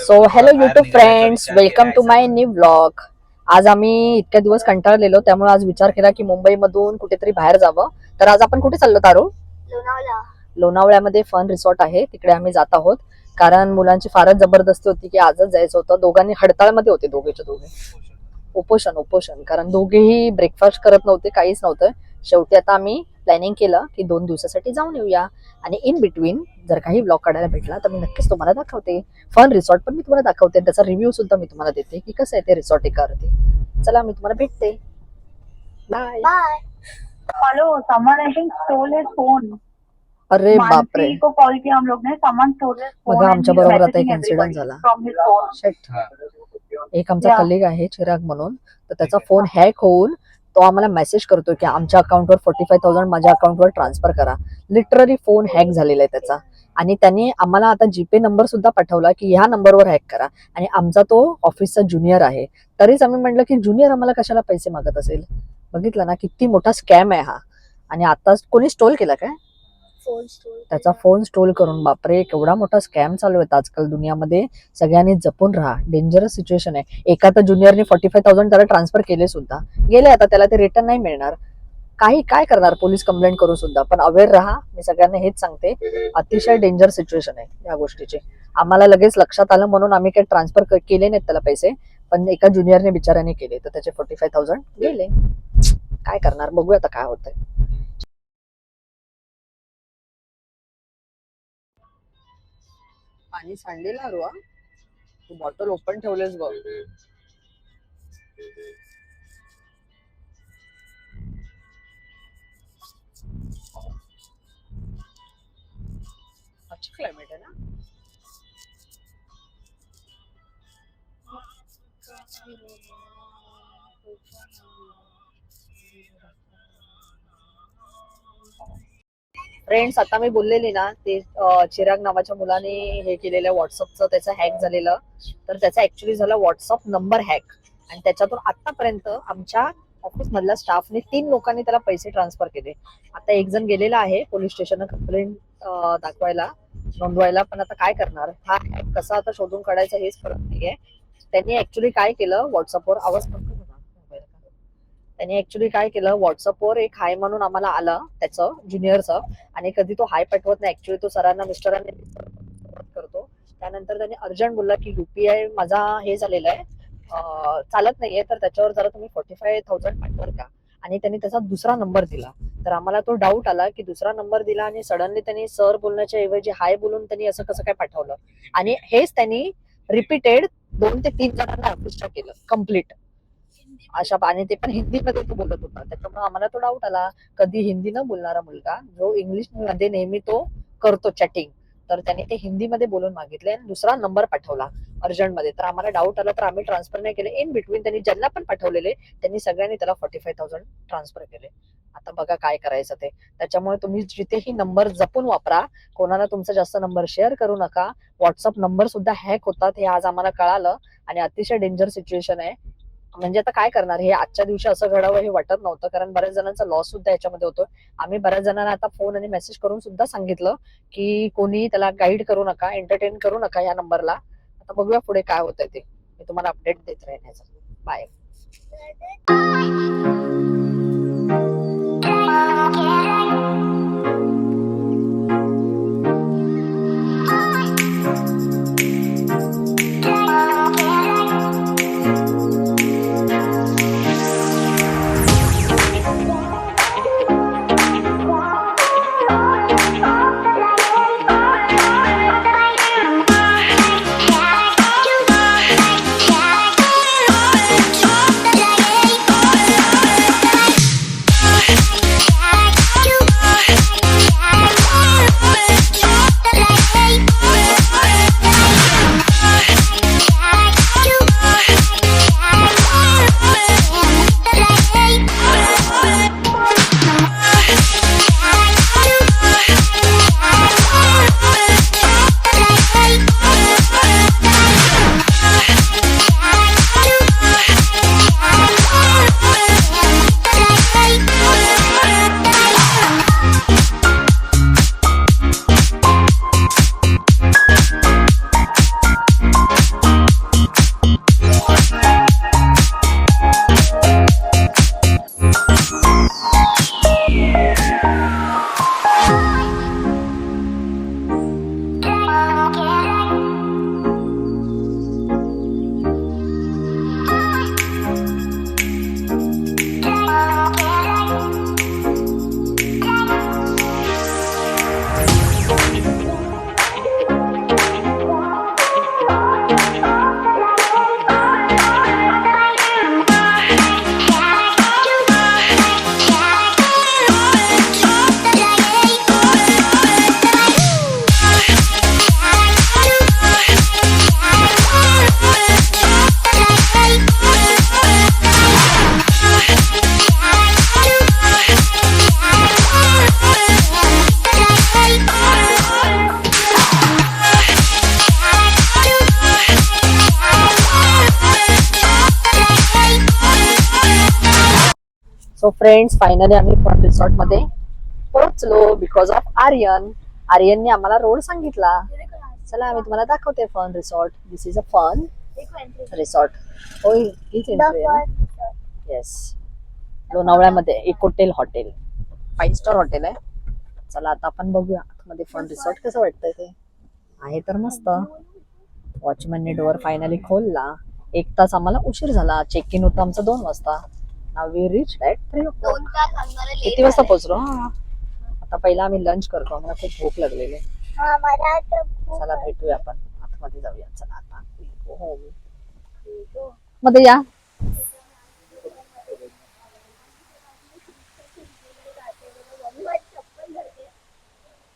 So hello YouTube friends, welcome to my new vlog. आज आम्ही इतक्या दिवस कंटाळलेलो, त्यामुळे आज विचार केला की मुंबईमधून कुठेतरी बाहेर जावं. तर आज आपण कुठे चाललो तारू? लोणावळा. लोणावळ्यामध्ये फन रिसॉर्ट आहे, तिकडे आम्ही जात आहोत. कारण मुलांची फारच जबरदस्ती होती की आजच जायचं होतं. दोघांनी हडताळमध्ये होते, दोघेच्या दोघे उपोषण. कारण दोघेही ब्रेकफास्ट करत नव्हते, काहीच नव्हतं. शेवटी आता आम्ही प्लॅनिंग केलं की 2 दिवसासाठी जाऊन येऊया. आणि इन बिटवीन जर काही ब्लॉग काढायला भेटला तर मी नक्कीच तुम्हाला दाखवते. फन रिसॉर्ट पण मी तुम्हाला दाखवते, त्याचा रिव्ह्यू सुद्धा मी तुम्हाला देते की कसं आहे ते रिसॉर्ट एकावरती. चला मी तुम्हाला भेटते. Bye bye. Hello, someone I think stole his phone. अरे बापरे, मानसी को कॉल किया हम लोग ने. Someone stole his phone. बघा आमच्या बरोबर आता एक इन्सिडेंट झाला. From his phone. शेट. एक आमचा कलिग आहे चिराग म्हणून, तर त्याचा फोन हॅक होऊन तो आम्हाला मेसेज करतोय की आमच्या अकाउंटवर 45,000 माझ्या अकाउंटवर ट्रान्सफर करा. लिटरली फोन हॅक झालेला आहे त्याचा. आणि त्यांनी आम्हाला आता जीपे नंबर सुद्धा पाठवला की ह्या नंबरवर हॅक करा. आणि आमचा तो ऑफिसचा ज्युनियर आहे, तरीच आम्ही म्हटलं की ज्युनियर आम्हाला कशाला पैसे मागत असेल. बघितलं ना किती मोठा स्कॅम आहे हा. आणि आता कोणी स्टोल केला काय त्याचा फोन स्टोल करून. बापरे, केवढा मोठा स्कॅम चालू आहे आजकाल दुनियामध्ये. सगळ्यांनी जपून राहा, डेंजरस सिच्युएशन आहे. एका तर ज्युनियरने 45,000 त्याला ट्रान्सफर केले सुद्धा, गेले आता, त्याला ते रिटर्न नाही मिळणार. काही काय करणार पोलीस कंप्लेंट करून सुद्धा. पण अवेअर राहा, मी सगळ्यांना हेच सांगते. अतिशय डेंजर सिच्युएशन आहे या गोष्टीची. आम्हाला लगेच लक्षात आलं म्हणून आम्ही काही ट्रान्सफर केले नाहीत त्याला पैसे, पण एका ज्युनियरने बिचाराने केले, तर त्याचे 45,000 गेले. काय करणार, बघूया आता काय होतंय. पाणी सांडलेला रुआ, तू बॉटल ओपन ठेवलेस बघ. अच्छा क्लायमेट आहे ना. फ्रेंड्स, आता मी बोललेली ना ते चिराग नावाच्या मुलाने हे केलेलं व्हॉट्सअपचं, त्याचं हॅक झालेलं. तर त्याचा ऍक्च्युली झाला व्हॉट्सअप नंबर हॅक. आणि त्याच्यातून आतापर्यंत आमच्या ऑफिस मधल्या स्टाफने 3 लोकांनी त्याला पैसे ट्रान्सफर केले. आता एक जण गेलेला आहे पोलीस स्टेशनला कंप्लेंट दाखवायला, नोंदवायला. पण आता काय करणार, हा हॅक कसा आता शोधून काढायचा हेच कळत नाहीये. त्यांनी ऍक्च्युली काय केलं, व्हॉट्सअपवर आवाज कमी होता. त्यांनी ऍक्च्युली काय केलं, व्हॉट्सअपवर एक हाय म्हणून आम्हाला आलं त्याचं ज्युनियरचं. आणि कधी तो हाय पाठवत नाही, ऍक्च्युली तो सरांना मिस्टरांनी करतो. त्यानंतर त्यांनी अर्जंट बोलला की युपीआय माझा हे झालेला आहे, चालत नाहीये, तर त्याच्यावर जरा तुम्ही 45,000 पाठवाल का. आणि त्यांनी त्याचा दुसरा नंबर दिला. तर आम्हाला तो डाऊट आला की दुसरा नंबर दिला आणि सडनली त्यांनी सर बोलण्याच्या ऐवजी हाय बोलून त्यांनी असं कसं काय पाठवलं. आणि हेच त्यांनी रिपीटेड 2 ते 3 जणांना अपुष्ट केलं कम्प्लीट अशा. आणि ते पण हिंदीमध्ये तो बोलत होता. त्याच्यामुळे आम्हाला तो डाऊट आला, कधी हिंदी न बोलणारा मुलगा जो इंग्लिश मध्ये नेहमी तो करतो चॅटिंग, तर त्याने ते हिंदीमध्ये बोलून मागितले आणि दुसरा नंबर पाठवला अर्जंटमध्ये. तर आम्हाला डाऊट आला, तर आम्ही ट्रान्सफर नाही केले. इन बिटवीन त्यांनी ज्यांना पण पाठवलेले त्यांनी सगळ्यांनी त्याला 45,000 ट्रान्सफर केले. आता बघा काय करायचं ते. त्याच्यामुळे तुम्ही जिथेही नंबर जपून वापरा, कोणाला तुमचा जास्त नंबर शेअर करू नका. व्हॉट्सअप नंबर सुद्धा हॅक होतात हे आज आम्हाला कळालं. आणि अतिशय डेंजर सिच्युएशन आहे. म्हणजे आता काय करणार, हे आजच्या दिवशी असं घडावं हे वाटत नव्हतं, कारण बऱ्याच जणांचा लॉस सुद्धा याच्यामध्ये होतो. आम्ही बऱ्याच जणांना आता फोन आणि मेसेज करून सुद्धा सांगितलं की कोणी त्याला गाईड करू नका, एंटरटेन करू नका या नंबरला. आता बघूया पुढे काय होतंय ते, मी तुम्हाला अपडेट देत राहण्याचं. बाय. सो फ्रेंड्स फायनली आम्ही फन रिसॉर्ट मध्ये पोहोचलो बिकॉज ऑफ आर्यनने आम्हाला रोड सांगितला. चला आम्ही तुम्हाला दाखवते fun resort. This is a fun resort. होय हीच एंट्री आहे. येस, लोणावळ्यामध्ये इकोटेल हॉटेल 5 स्टार हॉटेल आहे. चला आता आपण बघूया आतमध्ये फन रिसॉर्ट कसं वाटतंय ते. आहे तर मस्त. वॉचमॅनने डोअर फायनली खोलला. 1 तास आम्हाला उशीर झाला. चेक इन होतं आमचं 2 वाजता. Now we reach at 3 o'clock. किती वाजता पोहोचलो? हा आता पहिला आम्ही लंच करतो. आम्हाला खूप भूक लागलेली आहे. चला भेटूया आपण आतमध्ये जाऊया. चला आता मध्ये या.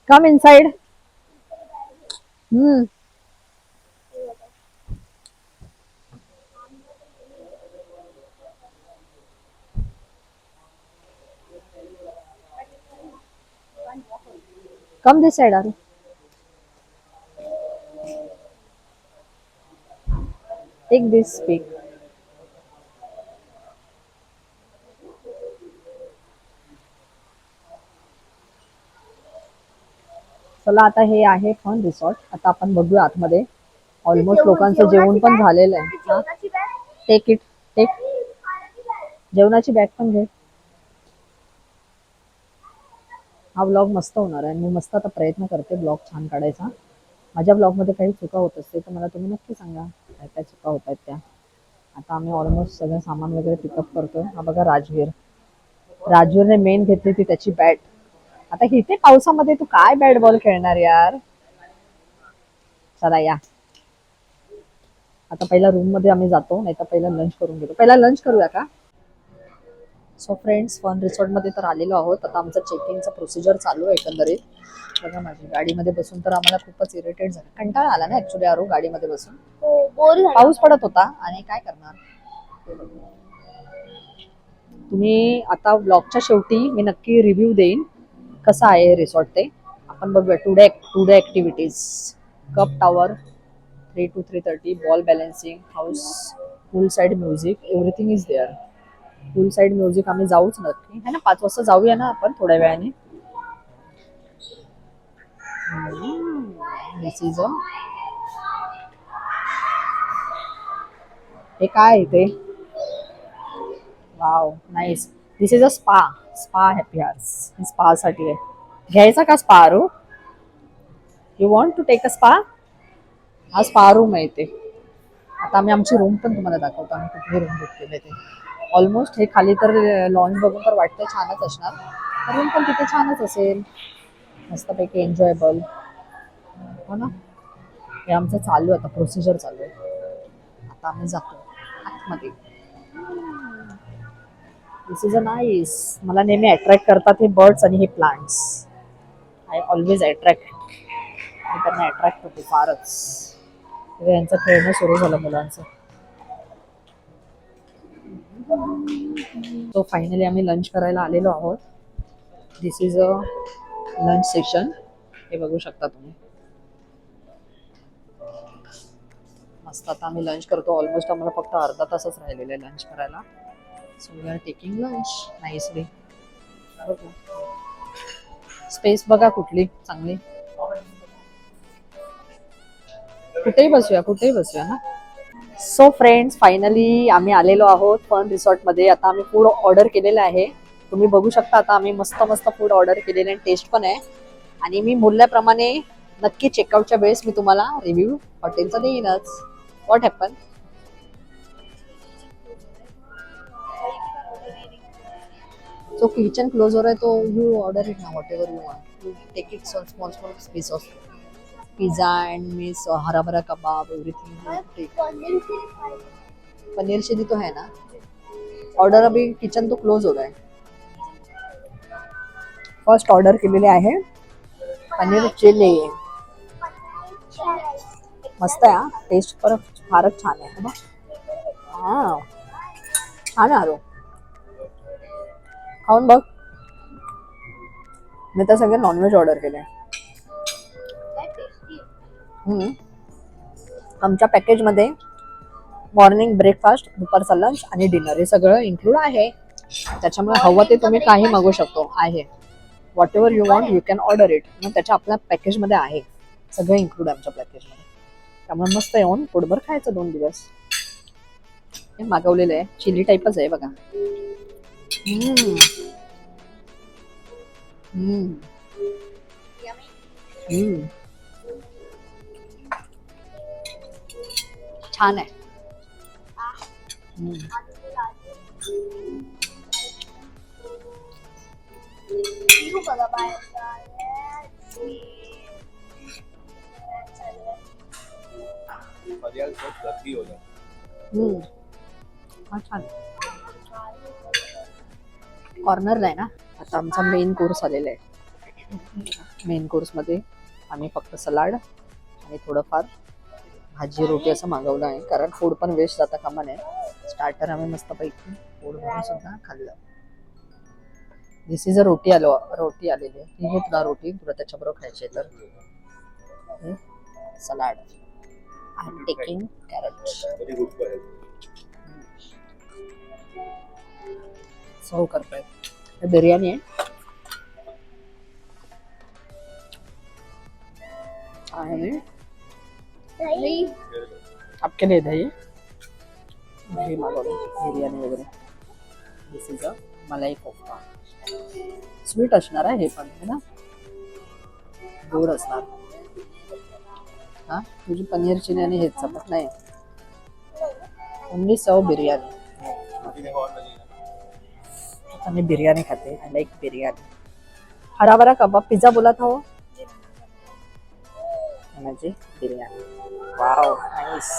Come inside. Come this side. Or take this pic. चला आता हे आहे फन रिसॉर्ट. आता आपण बघूया आतमध्ये. ऑलमोस्ट लोकांचं जेवण पण झालेलं आहे. Take it. टेक जेवणाची बॅग पण घे. हा ब्लॉग मस्त होणार आहे. मी मस्त आता प्रयत्न करते ब्लॉग छान काढायचा. माझ्या ब्लॉगमध्ये काही चुका होत असते तर मला तुम्ही नक्की सांगा काय काय चुका होत आहेत त्या. आता आम्ही ऑलमोस्ट सगळं सामान वगैरे पिकअप करतोय. हा बघा राजवीरने मेन घेतली ती त्याची बॅट. आता इथे पावसामध्ये तू काय बॅट बॉल खेळणार यार. चला या. आता पहिला रूम मध्ये आम्ही जातो, नाही तर पहिला लंच करून घेतो. पहिला लंच करूया का? सो फ्रेंड्स फन रिसॉर्ट मध्ये तर आलेलो आहोत. आता आमचं चेकिंगचं प्रोसिजर चालू आहे एकंदरीत. बघा माझी गाडीमध्ये बसून तर आम्हाला खूपच इरिटेट झालं. कंटाळा आला ना ऍक्च्युली आरो गाडीमध्ये बसून. पाऊस पडत होता आणि काय करणार. तुम्ही आता ब्लॉगच्या शेवटी मी नक्की रिव्ह्यू देईन कसं आहे रिसॉर्ट ते. आपण बघूया. Today activities. Cup tower 3 to 3:30. Ball balancing house. Poolside music. Everything is there. Poolside music आम्ही जाऊच नक्की है ना. 5 वाजता जाऊया ना आपण थोड्या वेळाने. दिस इज अ हे काय इथे. Wow nice. This is a spa happy hours. Spa साठी आहे. घ्यायचा का spa room? You want to take a spa? हा स्पा रूम आहे इथे. आता आम्ही आमची रूम पण तुम्हाला दाखवतो. आम्ही कुठली रूम बुक केली ते. ऑलमोस्ट हे खाली तर लॉन्च बघून तर वाटतं छानच असणार. रूम पण तिथे छानच असेल. मस्तपैकी एन्जॉयबल हो ना. हे आमचं चालू आहे आता. प्रोसिजर चालू आहे. आता आम्ही जातो आतमध्ये. This is a nice. मला नेहमी अट्रॅक्ट करतात हे बर्ड्स आणि हे प्लांट्स. I always attract. मी त्यांना अट्रॅक्ट होते फारच. यांचं खेळणं सुरू झालं मुलांचं. तो फायनली आम्ही लंच करायला आलेलो आहोत. दिस इज अ लंच सेशन. हे बघू शकता तुम्ही. मस्त आता आम्ही लंच करतो. ऑलमोस्ट आम्हाला फक्त अर्धा तासच राहिलेला आहे लंच करायला. So we are taking lunch nicely. Space बघा कुठली चांगली. कुठेही बसूया ना. सो फ्रेंड्स फायनली आम्ही आलेलो आहोत फन रिसॉर्ट मध्ये. आता आम्ही फूड ऑर्डर केलेलं आहे. तुम्ही बघू शकता. आता आम्ही मस्त मस्त फूड ऑर्डर केलेले आणि टेस्ट पण आहे. आणि मी बोलल्याप्रमाणे नक्की चेकआउटच्या वेळेस मी तुम्हाला रिव्ह्यू हॉटेलचा देईनच. What happen. So kitchen close हो रहा है तो यू ऑर्डर इट ना whatever you want. You take it small piece of pizza and miss hara bhara kebab everything. Paneer chilli तो है ना. ऑर्डर अभी किचन तो क्लोज हो रहा है. फर्स्ट ऑर्डर केलेले आहे पनीर चिली. मस्त आहे. टेस्ट पर फारच छान आहे बघ. हा छान आहे. खाऊन बघ. मी तर सगळे नॉनव्हेज ऑर्डर केले. आमच्या पॅकेजमध्ये मॉर्निंग ब्रेकफास्ट, दुपारचा लंच आणि डिनर हे सगळं इन्क्लूड आहे. त्याच्यामुळे हवं ते तुम्ही काही मागू शकतो आहे. What ever you want you can order it. त्याच्या आपल्या पॅकेजमध्ये आहे सगळं इन्क्लूड आमच्या पॅकेजमध्ये. त्यामुळे मस्त येऊन पोटभर खायचं 2 दिवस. हे मागवलेलं आहे चिली टाईपच आहे बघा. हम्म. हम्म. हम्म. छान आहे. हम्म. फरियाल बहुत गर्दी हो जाती हम्म. हा छान. कॉर्नरला आहे ना. आता आमचा मेन कोर्स आलेला आहे. मेन कोर्स मध्ये आम्ही फक्त सलाड आणि थोडंफार भाजी रोटी असं मागवलं आहे, कारण फूड पण वेस्ट जाता कामा नये. स्टार्टर आम्ही मस्तपैकी पोट भरून सुद्धा खाल्लं. दिस इज अ रोटी रोटी आलेली आहे. ही घे तुला रोटी, तुला त्याच्याबरोबर खायची आहे तर salad. I am taking carrot. Very good for health. सर्व करतोय. बिर्याणी आहे आणि आपके लिए दही दही मागवलं बिर्याणी वगैरे. दिस इज अ मलाई कोफ्ता. स्वीट असणार आहे हे पण, है ना, गोड असणार. हा तुझी पनीर चिली आणि हेच चपट नाही. ओनली सर्व बिर्याणी. आता मी बिर्याणी खाते. I like biryani. हरा भरा कबाब पिझ्झा बोला था वो म्हणजे बिर्याणी. Wow nice.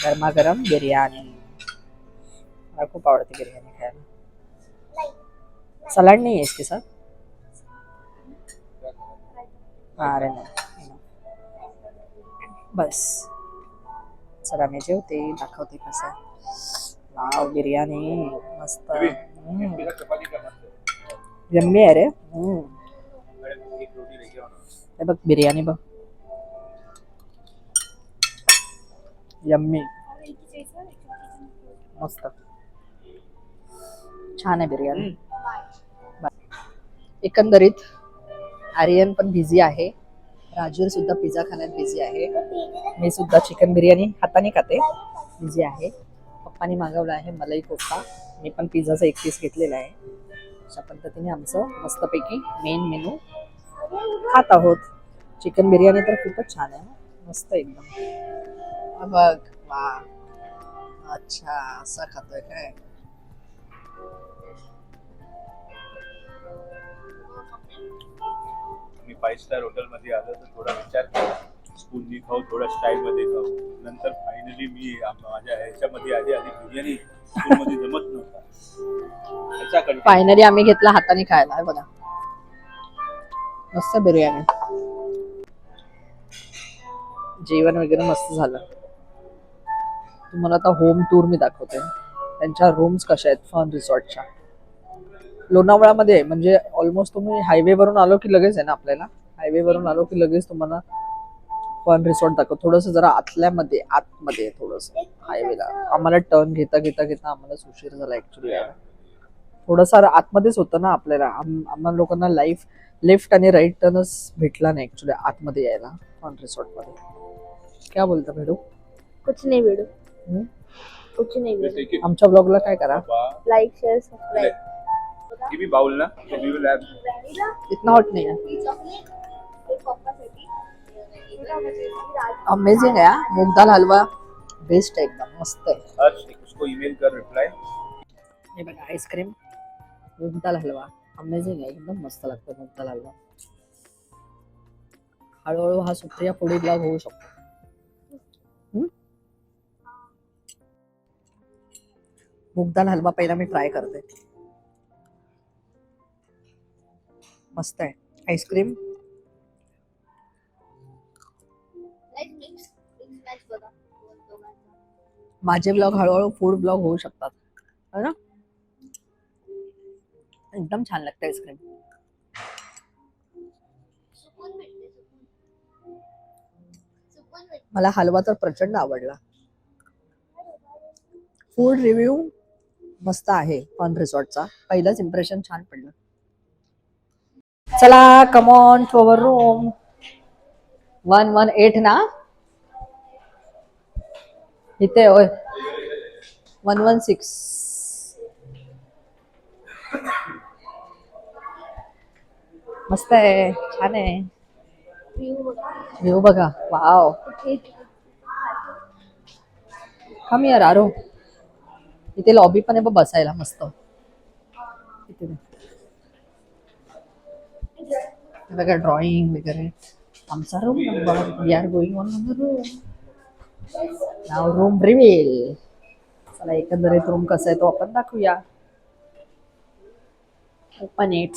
गरमागरम बिर्याणी. मला खूप आवडते बिर्याणी खायला. सलाड नहीं है इसके साथ. अरे नाही बस. चला मी जेवते, दाखवते कसं. वाव बिर्याणी मस्त. चपाती का मस्त. यम्मी आहे रे. एक रोटी लेके आओ ना. हे बघ बिर्याणी बघ. यम्मी मस्त छान आहे बिर्याणी. एकंदरीत आर्यन पण बिझी आहे. राजूर सुद्धा पिझ्झा खाण्यात बिझी आहे. मी सुद्धा चिकन बिर्याणी हाताने खाते, बिझी आहे. पप्पानी मागवला आहे मलाई कोफ्ता. मी पण पिझ्झाचा एक पीस घेतलेला आहे. अशा पद्धतीने आमचं मस्तपैकी मेन मेनू खात आहोत. चिकन बिर्याणी तर खूपच छान आहे, मस्त एकदम. बघ वा. अच्छा असं खातोय काय. मी 5 स्टार हॉटेल मध्ये आलो तर थोडा विचार केला स्पूननी खाऊ, थोडा स्टाईल मध्ये खाऊ. नंतर फायनली मी माझ्या ह्याच्यामध्ये आली आणि बिर्याणी स्पून मध्ये जमत नव्हता. त्याचा कंटाळा. फायनली आम्ही घेतला हाताने खायला. हे बघा मस्त बिर्याणी. जेवण वगैरे मस्त झालं. तुम्हाला आता होम टूर मी दाखवते. त्यांच्या रूम्स कशा आहेत फन रिसॉर्टच्या. लोणावळ्यामध्ये आहे, म्हणजे ऑलमोस्ट तुम्ही हायवे वरून आलो की लगेच आहे ना. आपल्याला हायवे वरून आलो की लगेच तुम्हाला फन रिसॉर्ट दाखव. थोडंसं जरा आतमध्ये थोडंसं हायवेला. आम्हाला टर्न घेता आम्हाला उशीर झाला ऍक्च्युली यायला. थोडंसं आतमध्येच होतं ना आपल्याला. आम्हाला लोकांना लेफ्ट आणि राईट टर्नच भेटला नाही ऍक्च्युली आतमध्ये यायला फन रिसॉर्ट मध्ये. क्या बोलता भेडू. कुछ नहीं वीडियो, कुछ नहीं जैसे वीडियो. कि आमच्या ब्लॉगला काय करा. Like share subscribe. ये भी बाउल ना, so we will have इतना हॉट नहीं है. अमेझिंग आहे हा. मूग दाल हलवा बेस्ट आहे एकदम मस्त आहे. हर्ष उसको ईमेल कर रिप्लाई. हे बघा आईस्क्रीम मूग दाल हलवा अमेझिंग आहे एकदम मस्त लागतो मूग दाल हलवा. हळूहळू हा सुप्रिया पुढे ब्लॉग होऊ शकतो. मूग दाल हलवा पहिला मी ट्राय करते. मस्त आहे. आईस्क्रीम माझे ब्लॉग हळूहळू फूड ब्लॉग होऊ शकतात है ना. एकदम छान लागतं आईस्क्रीम. मला हलवा तर प्रचंड आवडला. फूड रिव्ह्यू मस्त आहे फन रिसॉर्टचा. पहिलंच इम्प्रेशन छान पडलं. चला come on to our room. 118 ना इथे होय. 116. मस्त आहे, छान आहे. व्ह्यू बघा. वाव. कम यार आरो. इथे लॉबी पण आहे बघ बसायला मस्त. इथे हे बघा ड्रॉइंग वगैरे. आमचा room number. We are going on room. नाव रूम रिव्हील. चला एकंदरीत रूम कसा आहे तो आपण दाखवूया. Open it.